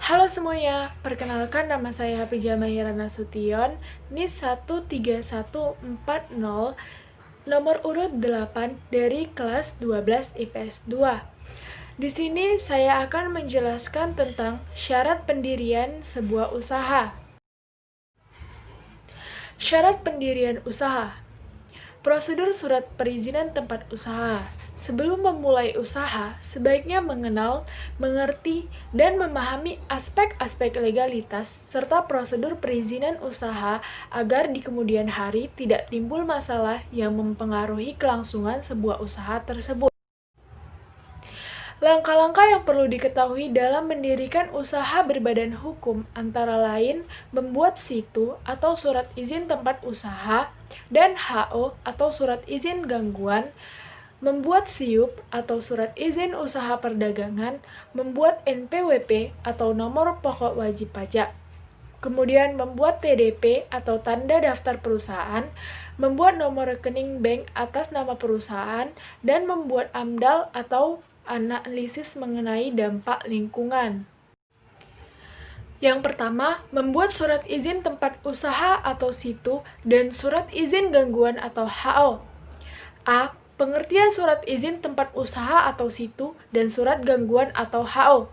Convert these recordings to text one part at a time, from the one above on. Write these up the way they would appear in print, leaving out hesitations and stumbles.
Halo semuanya, perkenalkan nama saya Hafijah Mahira Nasution, NIS 13140, nomor urut 8 dari kelas 12 IPS 2. Di sini saya akan menjelaskan tentang syarat pendirian sebuah usaha. Syarat pendirian usaha. Prosedur surat perizinan tempat usaha. Sebelum memulai usaha, sebaiknya mengenal, mengerti, dan memahami aspek-aspek legalitas serta prosedur perizinan usaha agar di kemudian hari tidak timbul masalah yang mempengaruhi kelangsungan sebuah usaha tersebut. Langkah-langkah yang perlu diketahui dalam mendirikan usaha berbadan hukum antara lain membuat situ atau surat izin tempat usaha dan HO atau surat izin gangguan, membuat SIUP atau surat izin usaha perdagangan, membuat NPWP atau nomor pokok wajib pajak, kemudian membuat TDP atau tanda daftar perusahaan, membuat nomor rekening bank atas nama perusahaan, dan membuat AMDAL atau analisis mengenai dampak lingkungan. Yang pertama, membuat surat izin tempat usaha atau situ dan surat izin gangguan atau HO. A. Pengertian surat izin tempat usaha atau situ dan surat gangguan atau HO.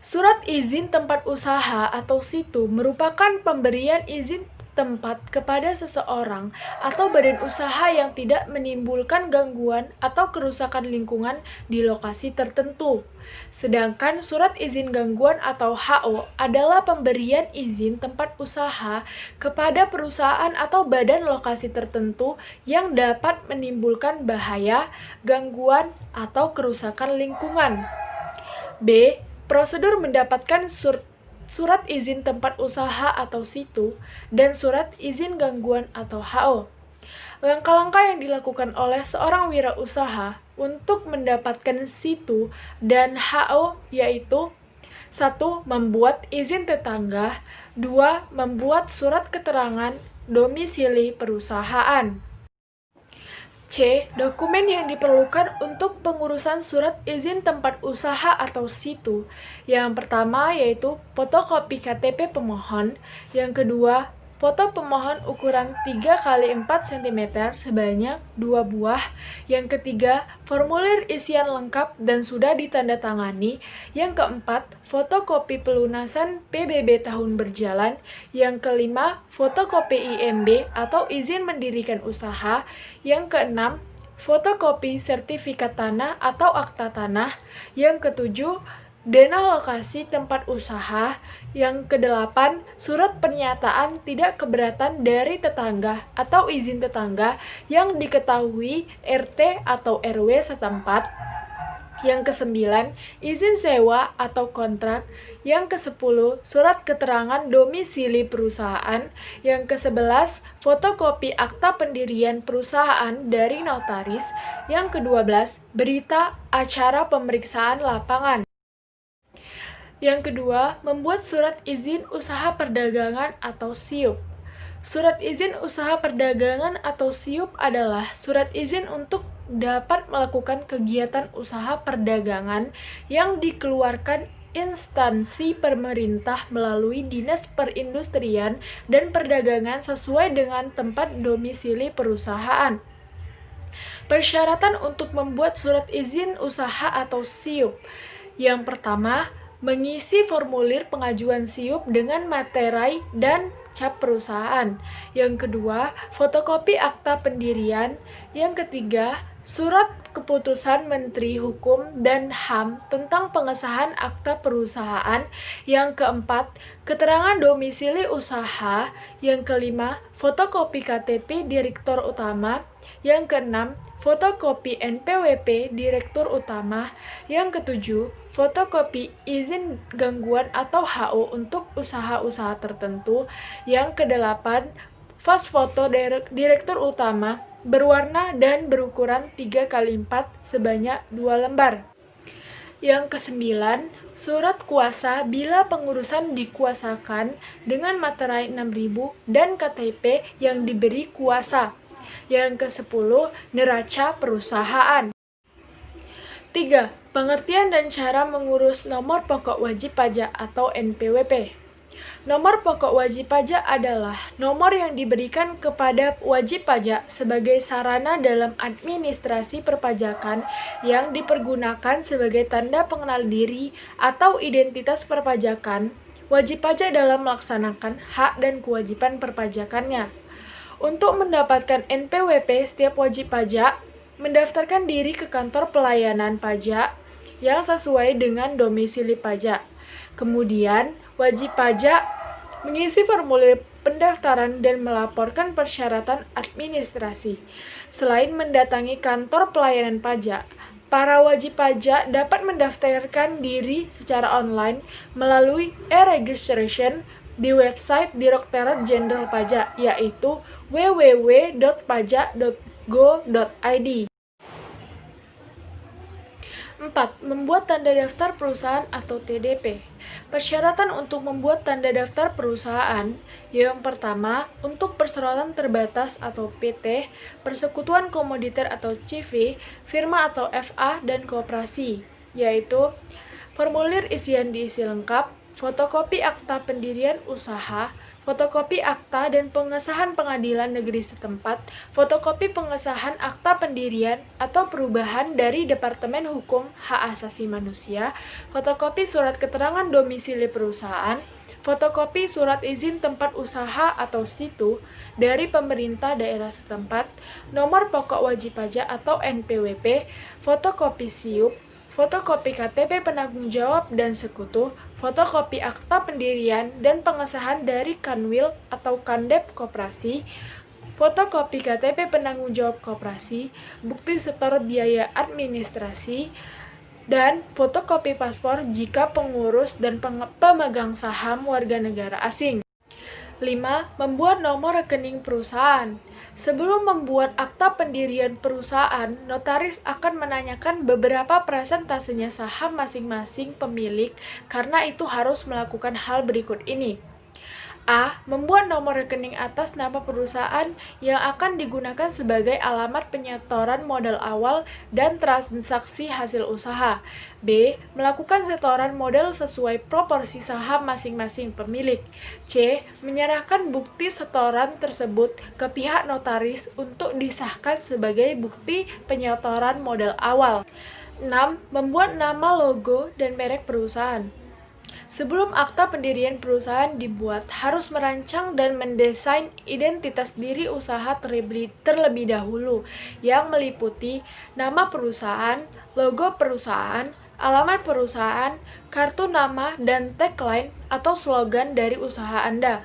Surat izin tempat usaha atau situ merupakan pemberian izin tempat kepada seseorang atau badan usaha yang tidak menimbulkan gangguan atau kerusakan lingkungan di lokasi tertentu. Sedangkan surat izin gangguan atau HO adalah pemberian izin tempat usaha kepada perusahaan atau badan lokasi tertentu yang dapat menimbulkan bahaya, gangguan, atau kerusakan lingkungan. B. Prosedur mendapatkan surat izin tempat usaha atau situ dan surat izin gangguan atau HO. Langkah-langkah yang dilakukan oleh seorang wirausaha untuk mendapatkan situ dan HO yaitu 1. Membuat izin tetangga, 2. Membuat surat keterangan domisili perusahaan. C. Dokumen yang diperlukan untuk pengurusan surat izin tempat usaha atau situ. Yang pertama yaitu fotokopi KTP pemohon, yang kedua foto pemohon ukuran 3x4 cm sebanyak 2 buah, yang ketiga formulir isian lengkap dan sudah ditandatangani, yang keempat fotokopi pelunasan PBB tahun berjalan, yang kelima fotokopi IMB atau izin mendirikan usaha, yang keenam fotokopi sertifikat tanah atau akta tanah, yang ketujuh dana lokasi tempat usaha, yang kedelapan surat pernyataan tidak keberatan dari tetangga atau izin tetangga yang diketahui RT atau RW setempat, yang kesembilan izin sewa atau kontrak, yang kesepuluh surat keterangan domisili perusahaan, yang kesebelas fotokopi akta pendirian perusahaan dari notaris, yang kedua belas berita acara pemeriksaan lapangan. Yang kedua, membuat surat izin usaha perdagangan atau SIUP. Surat izin usaha perdagangan atau SIUP adalah surat izin untuk dapat melakukan kegiatan usaha perdagangan yang dikeluarkan instansi pemerintah melalui Dinas Perindustrian dan Perdagangan sesuai dengan tempat domisili perusahaan. Persyaratan untuk membuat surat izin usaha atau SIUP. Yang pertama, mengisi formulir pengajuan SIUP dengan materai dan cap perusahaan. Yang kedua, fotokopi akta pendirian. Yang ketiga, surat keputusan Menteri Hukum dan HAM tentang pengesahan akta perusahaan. Yang keempat, keterangan domisili usaha. Yang kelima, fotokopi KTP Direktur Utama. Yang keenam, fotokopi NPWP Direktur Utama. Yang ketujuh, fotokopi izin gangguan atau HO untuk usaha-usaha tertentu. Yang kedelapan, fas foto Direktur Utama berwarna dan berukuran 3x4 sebanyak 2 lembar. Yang kesembilan, surat kuasa bila pengurusan dikuasakan dengan materai 6.000 dan KTP yang diberi kuasa. Yang ke-10, neraca perusahaan. 3. Pengertian dan cara mengurus nomor pokok wajib pajak atau NPWP. Nomor pokok wajib pajak adalah nomor yang diberikan kepada wajib pajak sebagai sarana dalam administrasi perpajakan yang dipergunakan sebagai tanda pengenal diri atau identitas perpajakan wajib pajak dalam melaksanakan hak dan kewajiban perpajakannya. Untuk mendapatkan NPWP, setiap wajib pajak mendaftarkan diri ke kantor pelayanan pajak yang sesuai dengan domisili pajak. Kemudian, wajib pajak mengisi formulir pendaftaran dan melaporkan persyaratan administrasi. Selain mendatangi kantor pelayanan pajak, para wajib pajak dapat mendaftarkan diri secara online melalui e-registration di website Direktorat Jenderal Pajak, yaitu www.pajak.go.id. 4. Membuat tanda daftar perusahaan atau TDP. Persyaratan untuk membuat tanda daftar perusahaan. Yang pertama, untuk perseroan terbatas atau PT, persekutuan komoditer atau CV, firma atau FA, dan koperasi, yaitu formulir isian diisi lengkap, fotokopi akta pendirian usaha, fotokopi akta dan pengesahan pengadilan negeri setempat, fotokopi pengesahan akta pendirian atau perubahan dari Departemen Hukum Hak Asasi Manusia, fotokopi surat keterangan domisili perusahaan, fotokopi surat izin tempat usaha atau situ dari pemerintah daerah setempat, nomor pokok wajib pajak atau NPWP, fotokopi SIUP, fotokopi KTP penanggung jawab dan sekutu, fotokopi akta pendirian dan pengesahan dari Kanwil atau Kandep Koperasi, fotokopi KTP penanggung jawab koperasi, bukti setor biaya administrasi, dan fotokopi paspor jika pengurus dan pemegang saham warga negara asing. 5. Membuat nomor rekening perusahaan. Sebelum membuat akta pendirian perusahaan, notaris akan menanyakan beberapa presentasenya saham masing-masing pemilik karena itu harus melakukan hal berikut ini. A. Membuat nomor rekening atas nama perusahaan yang akan digunakan sebagai alamat penyetoran modal awal dan transaksi hasil usaha. B. Melakukan setoran modal sesuai proporsi saham masing-masing pemilik. C. Menyerahkan bukti setoran tersebut ke pihak notaris untuk disahkan sebagai bukti penyetoran modal awal. 6. Membuat nama, logo, dan merek perusahaan. Sebelum akta pendirian perusahaan dibuat, harus merancang dan mendesain identitas diri usaha terlebih dahulu, yang meliputi nama perusahaan, logo perusahaan, alamat perusahaan, kartu nama, dan tagline atau slogan dari usaha Anda,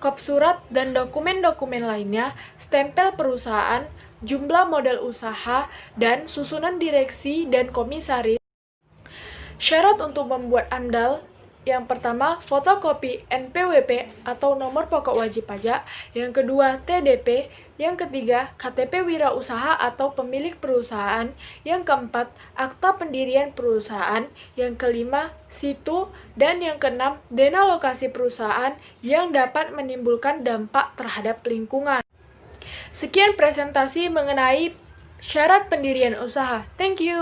kop surat dan dokumen-dokumen lainnya, stempel perusahaan, jumlah modal usaha, dan susunan direksi dan komisaris. Syarat untuk membuat AMDAL. Yang pertama, fotokopi NPWP atau nomor pokok wajib pajak. Yang kedua, TDP. Yang ketiga, KTP wirausaha atau pemilik perusahaan. Yang keempat, akta pendirian perusahaan. Yang kelima, situ. Dan yang keenam, dana lokasi perusahaan yang dapat menimbulkan dampak terhadap lingkungan. Sekian presentasi mengenai syarat pendirian usaha. Thank you.